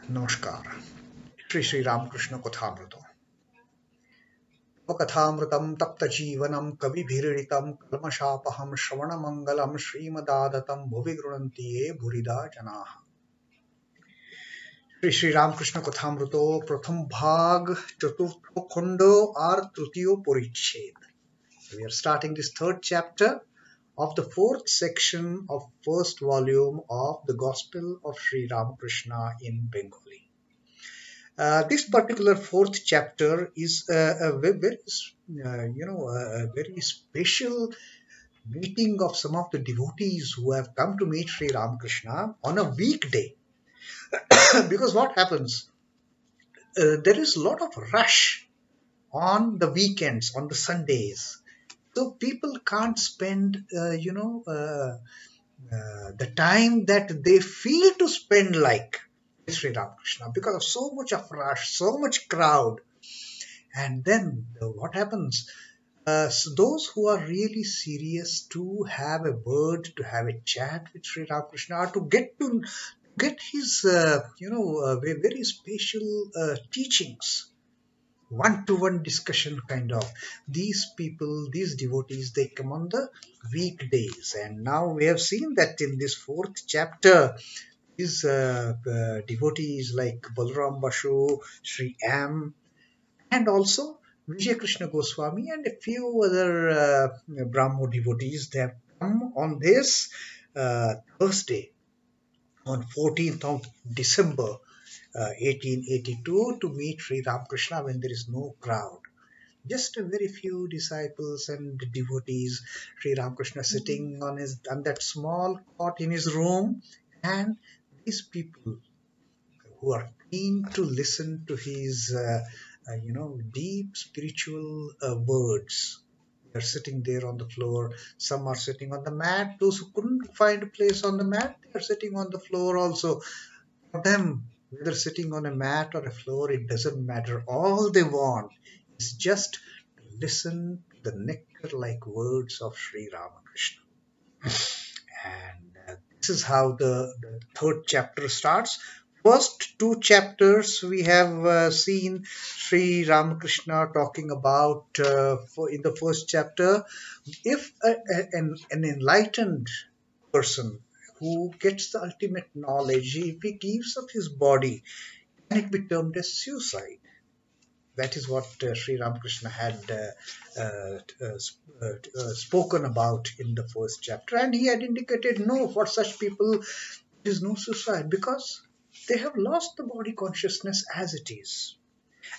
नमस्कार श्री रामकृष्ण कथामृत कथामृतं तप्त जीवनं कविभिरीडितं कल्मषापहं श्रवणमंगलं श्रीमदादतं भुवि गृह्णन्ति ये भूरिदा जनाः। श्री रामकृष्ण कथामृत प्रथम भाग चतुर्थ खंड और तृतीय परिच्छेद. We are starting this third chapter of the fourth section of first volume of the Gospel of Sri Ramakrishna in Bengali. This particular fourth chapter is a very special meeting of some of the devotees who have come to meet Sri Ramakrishna on a weekday. Because what happens, there is a lot of rush on the weekends, on the Sundays. So people can't spend, the time that they feel to spend like Sri Ramakrishna because of so much of rush, so much crowd. And then what happens? So those who are really serious to have a word, to have a chat with Sri Ramakrishna, or to get his, very special teachings, one-to-one discussion kind of. These people, these devotees, they come on the weekdays. And now we have seen that in this fourth chapter, these devotees like Balram Bashu, Sri M, and also Vijay Krishna Goswami and a few other Brahmo devotees, they have come on this Thursday on 14th of December 1882 to meet Sri Ramakrishna when there is no crowd. Just a very few disciples and devotees. Sri Ramakrishna sitting on that small cot in his room, and these people who are keen to listen to his deep spiritual words. They're sitting there on the floor. Some are sitting on the mat. Those who couldn't find a place on the mat, they are sitting on the floor also. For them, whether sitting on a mat or a floor, it doesn't matter. All they want is just to listen to the nectar-like words of Sri Ramakrishna. And this is how the third chapter starts. First two chapters we have seen Sri Ramakrishna talking about in the first chapter, if an enlightened person who gets the ultimate knowledge, if he gives up his body, can it be termed as suicide? That is what Sri Ramakrishna had spoken about in the first chapter, and he had indicated no, for such people there is no suicide because they have lost the body consciousness as it is.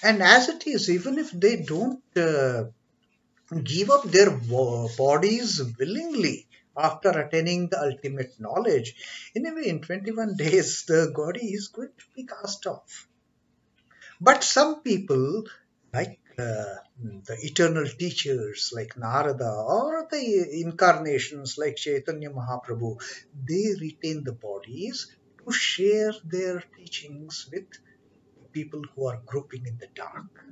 And as it is, even if they don't give up their bodies willingly after attaining the ultimate knowledge, anyway, in 21 days, the body is going to be cast off. But some people, like the eternal teachers like Narada or the incarnations like Chaitanya Mahaprabhu, they retain the bodies to share their teachings with people who are groping in the dark.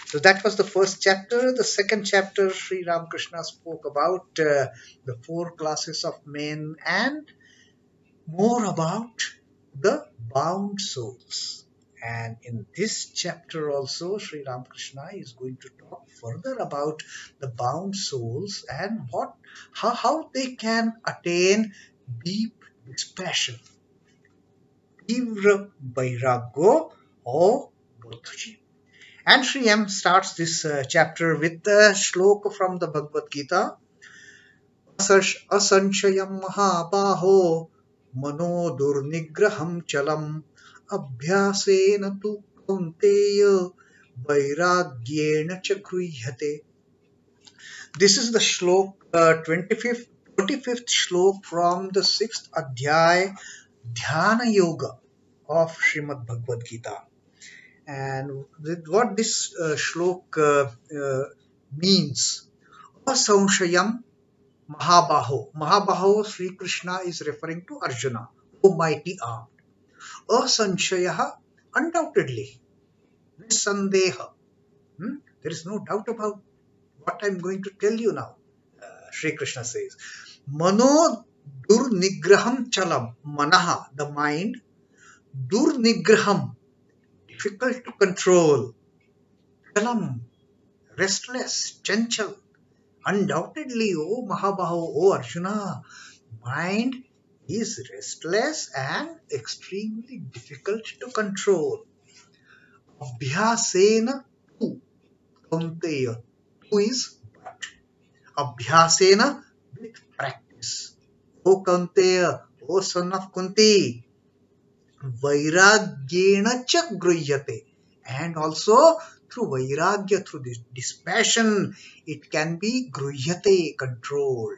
So that was the first chapter. The second chapter, Sri Ramakrishna spoke about the four classes of men and more about the bound souls. And in this chapter also, Sri Ramakrishna is going to talk further about the bound souls and how they can attain deep dispassion. Tivra Vairagyo or Buddhaji. And Sri M starts this chapter with a shloka from the Bhagavad Gita. Asanshayam mahabaho mano durnigraham chalam abhyasena tu kaunteya vairagyena cha grihate. This is the shlok 35th shlok from the 6th adhyay Dhyana Yoga of Srimad Bhagavad Gita. And what this shlok means, asamshayam mahabaho. Mahabaho, Sri Krishna is referring to Arjuna, O mighty armed. Asanshayah, undoubtedly. Nisandeha. There is no doubt about what I'm going to tell you now. Sri Krishna says, Mano durnigraham chalam. Manaha, the mind. Durnigraham, difficult to control. Kalam, restless, chanchal. Undoubtedly, O Mahabaho, O Arjuna, mind is restless and extremely difficult to control. Abhyasena tu, Kaunteya. Tu is but. Abhyasena with practice. O Kaunteya, O son of Kunti, Vairagyena cha gruhyate. And also through vairagya, through this passion, it can be gruhyate, controlled.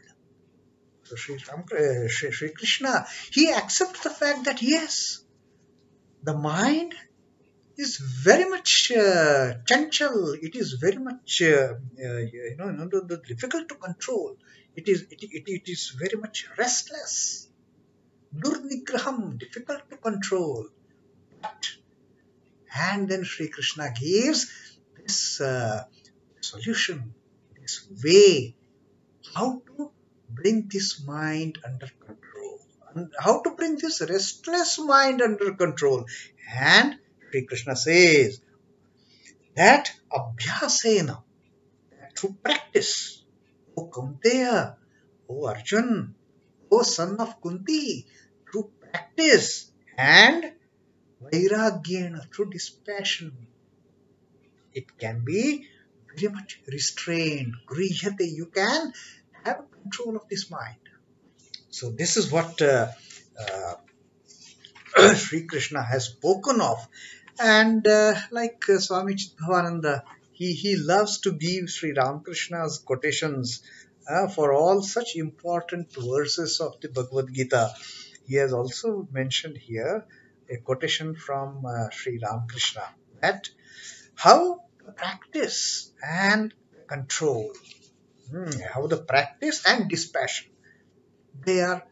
So Sri Krishna, he accepts the fact that yes, the mind is very much chanchal. It is very much difficult to control. It is very much restless. Durnigraham, difficult to control. But, and then Sri Krishna gives this solution, this way, how to bring this mind under control, and how to bring this restless mind under control. And Sri Krishna says that abhyasena, through practice, O Kaunteya, O Arjun, O son of Kunti, through practice and vairagyena, through dispassion, it can be very much restrained. Grihate, you can have control of this mind. So this is what Sri Krishna has spoken of. And Swami Chittbhavananda, he loves to give Sri Ramakrishna's quotations for all such important verses of the Bhagavad Gita. He has also mentioned here a quotation from Sri Ramakrishna that how practice and control, how the practice and dispassion, they are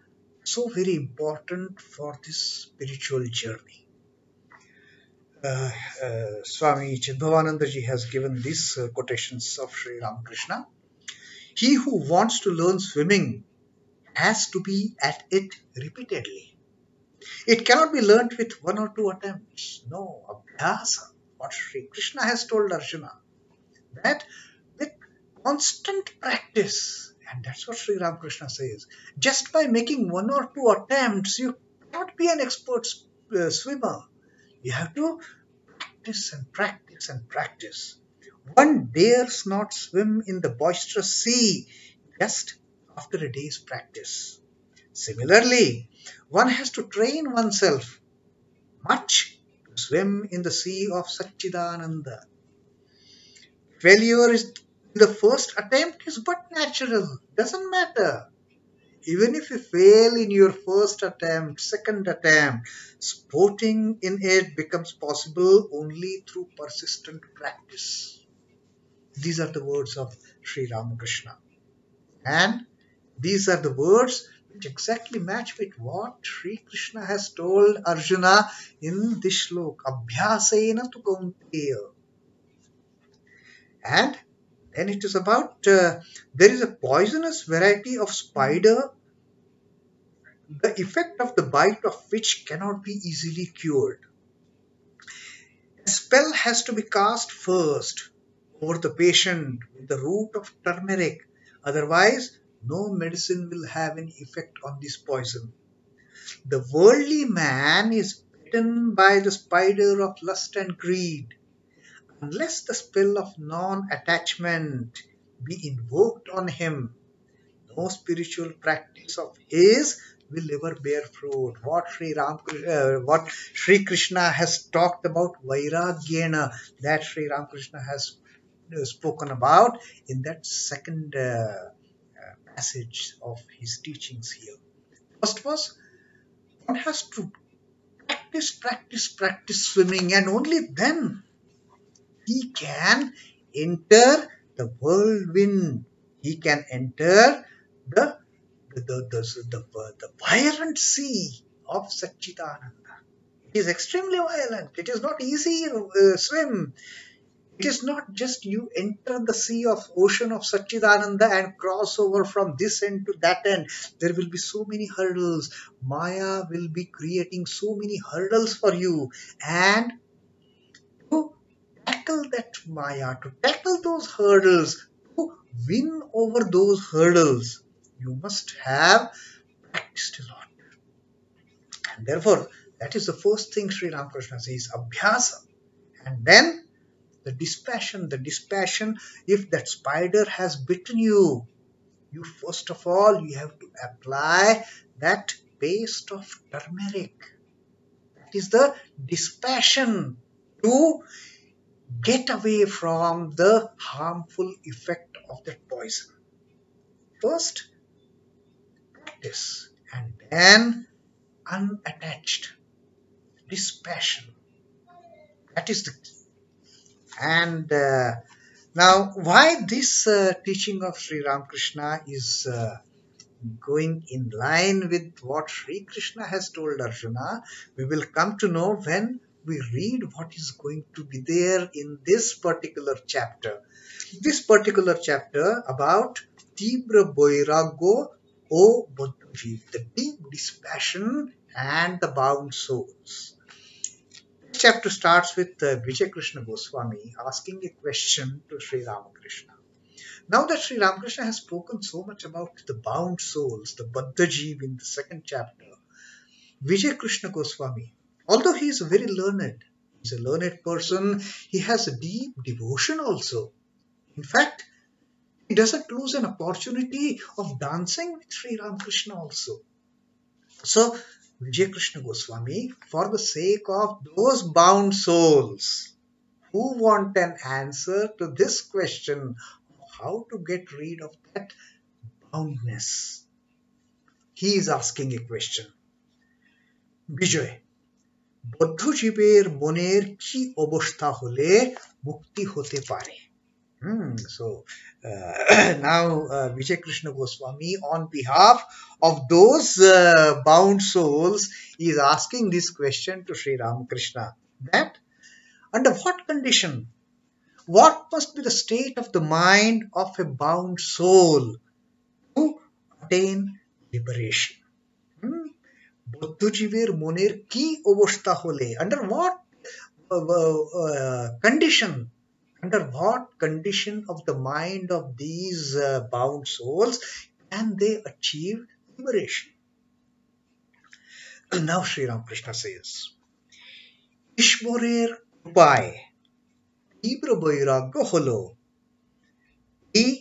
so very important for this spiritual journey. Swami Chiddbhavananda ji has given these quotations of Sri Ramakrishna. He who wants to learn swimming has to be at it repeatedly. It cannot be learnt with one or two attempts. No, abhyasa. What Sri Krishna has told Arjuna, that with constant practice, and that's what Sri Ramakrishna says, just by making one or two attempts, you cannot be an expert swimmer. You have to practice and practice and practice. One dares not swim in the boisterous sea just after a day's practice. Similarly, one has to train oneself much to swim in the sea of Satchidananda. Failure is the first attempt is but natural, doesn't matter. Even if you fail in your first attempt, second attempt, sporting in it becomes possible only through persistent practice. These are the words of Sri Ramakrishna. And these are the words which exactly match with what Sri Krishna has told Arjuna in this shlok. Abhyasena tu Kaunteya. And then it is about there is a poisonous variety of spider, the effect of the bite of which cannot be easily cured. A spell has to be cast first over the patient with the root of turmeric, otherwise no medicine will have any effect on this poison. The worldly man is bitten by the spider of lust and greed. Unless the spell of non-attachment be invoked on him, no spiritual practice of his will ever bear fruit. What Sri Krishna has talked about, Vairagyena, that Sri Ramakrishna has spoken about in that second passage of his teachings here. First was, one has to practice swimming, and only then he can enter the whirlwind. He can enter the violent sea of Satchitananda. It is extremely violent. It is not easy swim. It is not just you enter the sea of ocean of Satchidananda and cross over from this end to that end. There will be so many hurdles. Maya will be creating so many hurdles for you. And to tackle that Maya, to tackle those hurdles, to win over those hurdles, you must have practiced a lot. And therefore, that is the first thing Sri Ramakrishna says, Abhyasa. And then the dispassion, if that spider has bitten you, you first of all, you have to apply that paste of turmeric. That is the dispassion to get away from the harmful effect of that poison. First, practice, and then unattached dispassion. That is the key. And now, why this teaching of Sri Ramakrishna is going in line with what Sri Krishna has told Arjuna, we will come to know when we read what is going to be there in this particular chapter. This particular chapter about Tibra Boirago O Buddhaji, the deep dispassion and the bound souls. This chapter starts with Vijay Krishna Goswami asking a question to Sri Ramakrishna. Now that Sri Ramakrishna has spoken so much about the bound souls, the Baddha Jeev in the second chapter, Vijay Krishna Goswami, although he is very learned, he's a learned person, he has a deep devotion also. In fact, he doesn't lose an opportunity of dancing with Sri Ramakrishna also. So, Vijay Krishna Goswami, for the sake of those bound souls who want an answer to this question, how to get rid of that boundness, he is asking a question. Vijay, বদ্ধজীবের মনের কি অবস্থা হলে মুক্তি হতে পারে? So now Vijay Krishna Goswami, on behalf of those bound souls, is asking this question to Sri Ramakrishna, that under what condition, what must be the state of the mind of a bound soul to attain liberation? বদ্ধজীবের মনের কি অবস্থা হলে, under what condition, under what condition of the mind of these bound souls can they achieve liberation? Now Sri Ramakrishna says, ঈশ্বরের উপায় তীব্র বৈরাগ্য হলো এই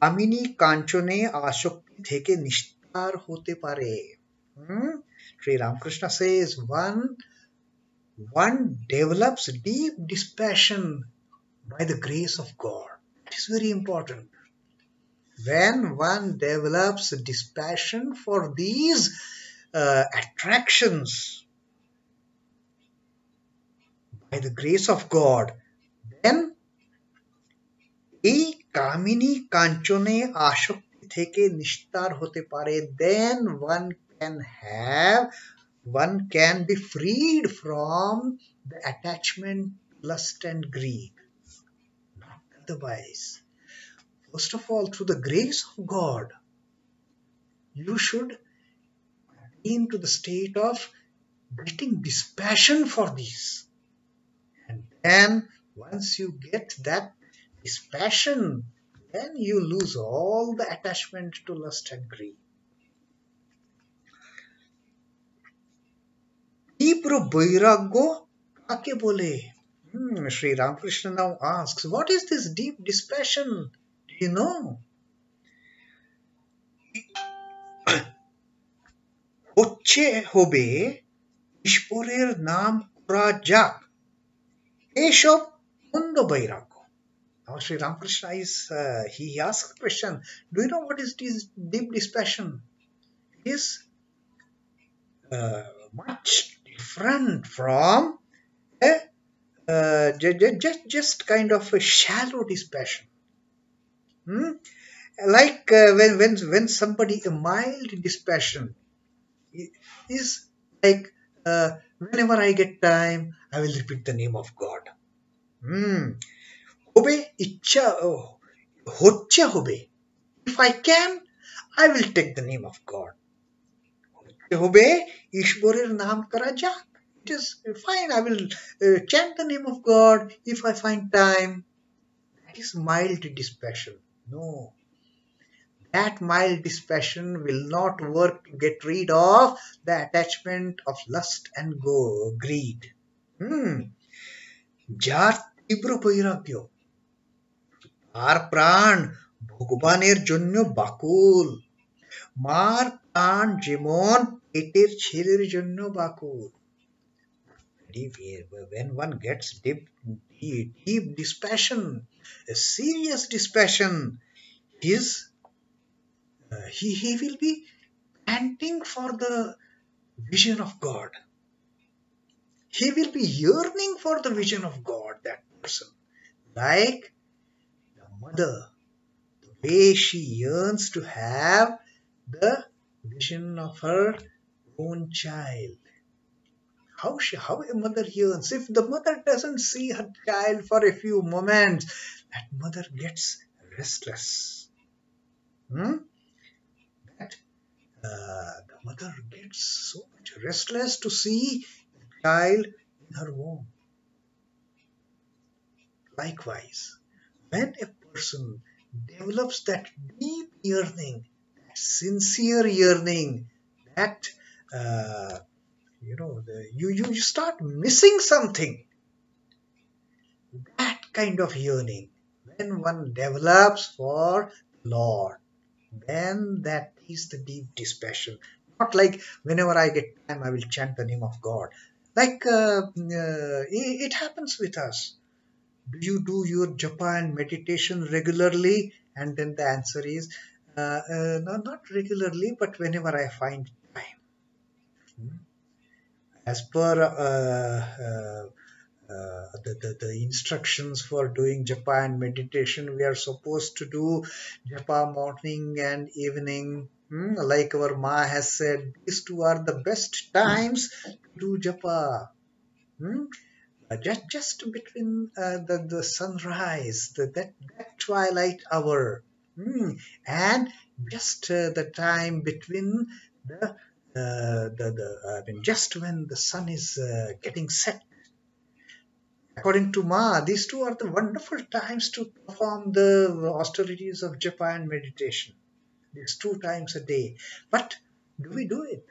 কামিনী কাঞ্চনে আসক্তি থেকে নিস্তার হতে পারে. Sri Ramakrishna says one develops deep dispassion by the grace of God. It is very important. When one develops dispassion for these attractions by the grace of God, then এই কামিনী কাঞ্চনে আসক্তি থেকে নিস্তার হতে পারে, then one can be freed from the attachment, lust and greed. Not otherwise. First of all, through the grace of God, you should attain to the state of getting dispassion for these. And then once you get that dispassion, then you lose all the attachment to lust and greed. তীব্র বৈরাগ্য কাকে বলে? Sri Ramakrishna now asks, what is this deep dispassion? Do you know? হচ্ছে হবে ঈশ্বরের নাম করা যাক, এসব মন্দ বৈরাগ্য. Now Sri Ramakrishna he asks the question, do you know what is this deep dispassion? It is much different from just kind of a shallow dispassion. Like when somebody, a mild dispassion is like whenever I get time, I will repeat the name of God. হবে ইচ্ছা হচ্ছে হবে, if I can, I will take the name of God. হবে ঈশ্বরের নাম করা যাক, it is fine, I will chant the name of God if I find time. That is mild dispassion. No, that mild dispassion will not work to get rid of the attachment of lust and greed. Hmm. যার তীব্র বৈরাগ্য, আর প্রাণ ভগবানের জন্য বাকুল, মার প্রাণ যেমন পেটের ছেলের জন্য বাকুল. When one gets deep dispassion, a serious dispassion, he will be panting for the vision of God. He will be yearning for the vision of God, that person. Like the mother, the way she yearns to have the vision of her own child. How a mother yearns. If the mother doesn't see her child for a few moments, that mother gets restless. That the mother gets so much restless to see the child in her womb. Likewise, when a person develops that deep yearning, that sincere yearning, that you start missing something. That kind of yearning, when one develops for the Lord, then that is the deep dispassion. Not like whenever I get time, I will chant the name of God. Like it happens with us. Do you do your japa and meditation regularly? And then the answer is no, not regularly, but whenever I find time. As per the instructions for doing japa and meditation, we are supposed to do japa morning and evening. Like our ma has said, these two are the best times to do japa. Just between the sunrise, that twilight hour, and just the time between just when the sun is getting set. According to Ma, these two are the wonderful times to perform the austerities of japa and meditation. These 2 times a day. But do we do it?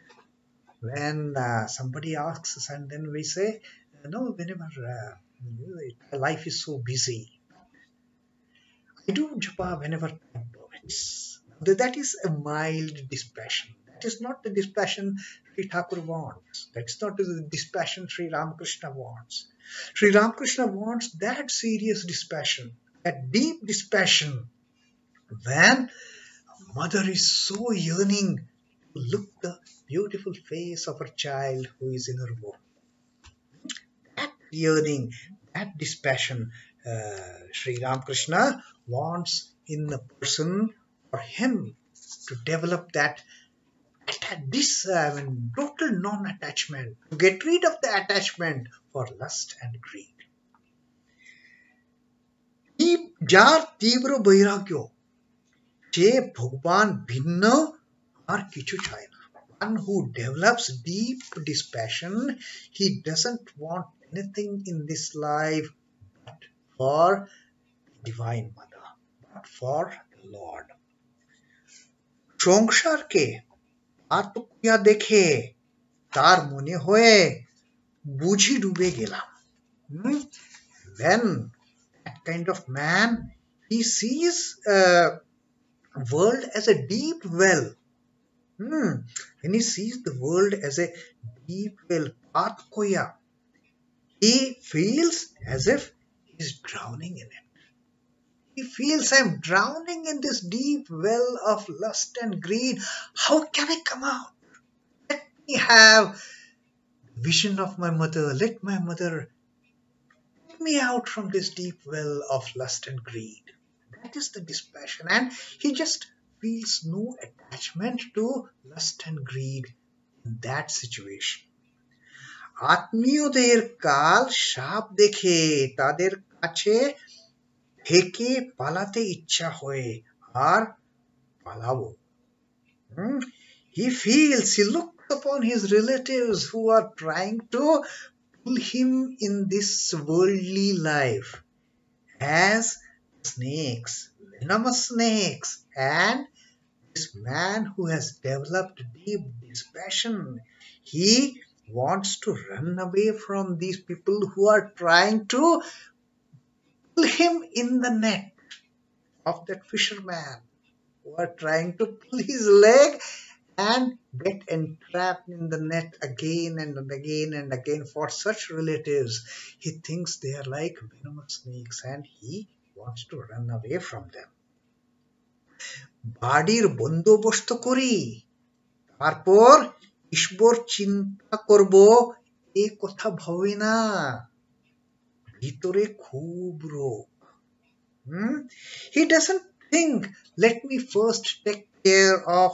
When somebody asks us, and then we say, no, whenever life is so busy, I do japa whenever time permits. That is a mild dispassion. That is not the dispassion Sri Thakur wants. That's not the dispassion Sri Ramakrishna wants. Sri Ramakrishna wants that serious dispassion, that deep dispassion, when a mother is so yearning to look the beautiful face of her child who is in her womb. That yearning, that dispassion, Sri Ramakrishna wants in the person, for him to develop that total non-attachment, to get rid of the attachment for lust and greed. যার তীব্র বৈরাগ্য, যে ভগবান ভিন্ন আর কিছু চায় না. One who develops deep dispassion, he doesn't want anything in this life but for Divine Mother, but for the Lord. সংসারকে আত্মক্রিয়া দেখে তার মনে হয়ে বুঝি ডুবে গেলাম. When that kind of man, he sees world as a deep well. When he sees the world as a deep well, atkoya, he feels as if he's drowning in it. He feels, I'm drowning in this deep well of lust and greed. How can I come out? Let me have the vision of my mother. Let my mother take me out from this deep well of lust and greed. That is the dispassion. And he just feels no attachment to lust and greed in that situation. আত্মীয়দের কাল সাপ দেখে তাদের কাছে হেকে পালাতে ইচ্ছা হয়ে আর পালাবো. He feels, he looks upon his relatives who are trying to pull him in this worldly life as snakes, venomous snakes, and this man who has developed deep dispassion, he wants to run away from these people who are trying to pull him in the net of that fisherman, who are trying to pull his leg and get entrapped in the net again and again and again. For such relatives, he thinks they are like venomous snakes and he wants to run away from them. বাড়ির বন্দোবস্ত করি, তারপর ঈশ্বর চিন্তা করব, এ কথা ভাবি না, ভিতরে খুব রোগ. He doesn't think, let me first take care of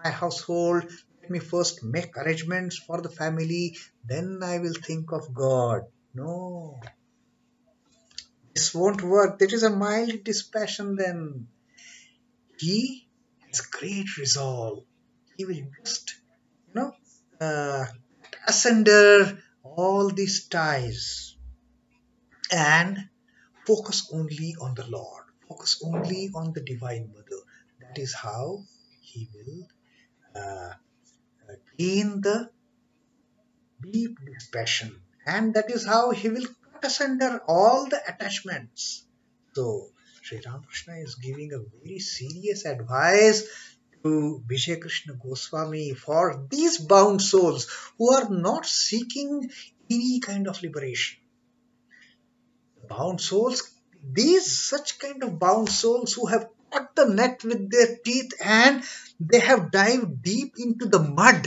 my household, let me first make arrangements for the family, then I will think of God. No, this won't work. There is a mild dispassion then. He has great resolve. He will just, asunder all these ties and focus only on the Lord, focus only on the Divine Mother. That is how he will gain the deep dispassion, and that is how he will cut asunder all the attachments. So Sri Ramakrishna is giving a very serious advice to Vijay Krishna Goswami for these bound souls who are not seeking any kind of liberation. Bound souls, these such kind of bound souls who have cut the net with their teeth and they have dived deep into the mud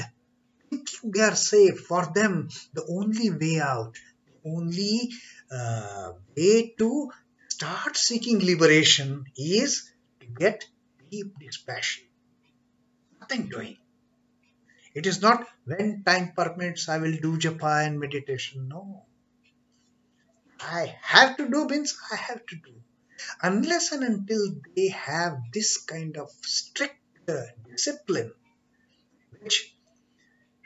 thinking they are safe. For them, the only way out, the only way to start seeking liberation is to get deep dispassion. Nothing doing. It is not when time permits I will do japa and meditation. No. I have to do means I have to do. Unless and until they have this kind of strict discipline, which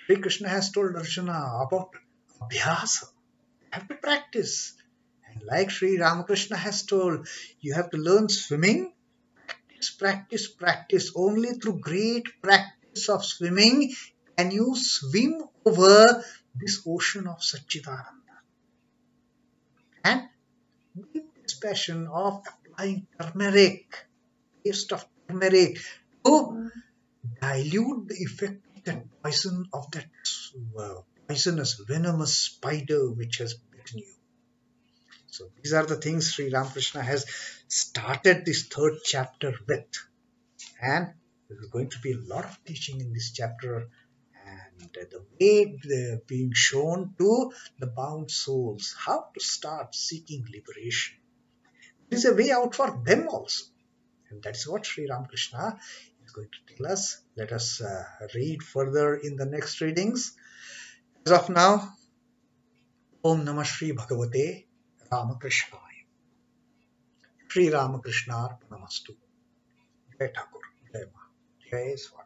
Sri Krishna has told Arjuna about abhyasa, you have to practice. And like Sri Ramakrishna has told, you have to learn swimming, practice, practice. Only through great practice of swimming can you swim over this ocean of Satchidananda. And deep dispassion of applying turmeric, taste of turmeric, to dilute the effect of that poison, of that poisonous, venomous spider which has bitten you. So these are the things Sri Ramakrishna has started this third chapter with. And there is going to be a lot of teaching in this chapter, and the way being shown to the bound souls how to start seeking liberation. There is a way out for them also, and that's what Sri Ramakrishna is going to tell us. Let us read further in the next readings. As of now, Om Namah Shri Bhagavate Ramakrishnaaya. Shri Ramakrishna Namastu. Jai Thakur, Jai Ma, Jai Swami.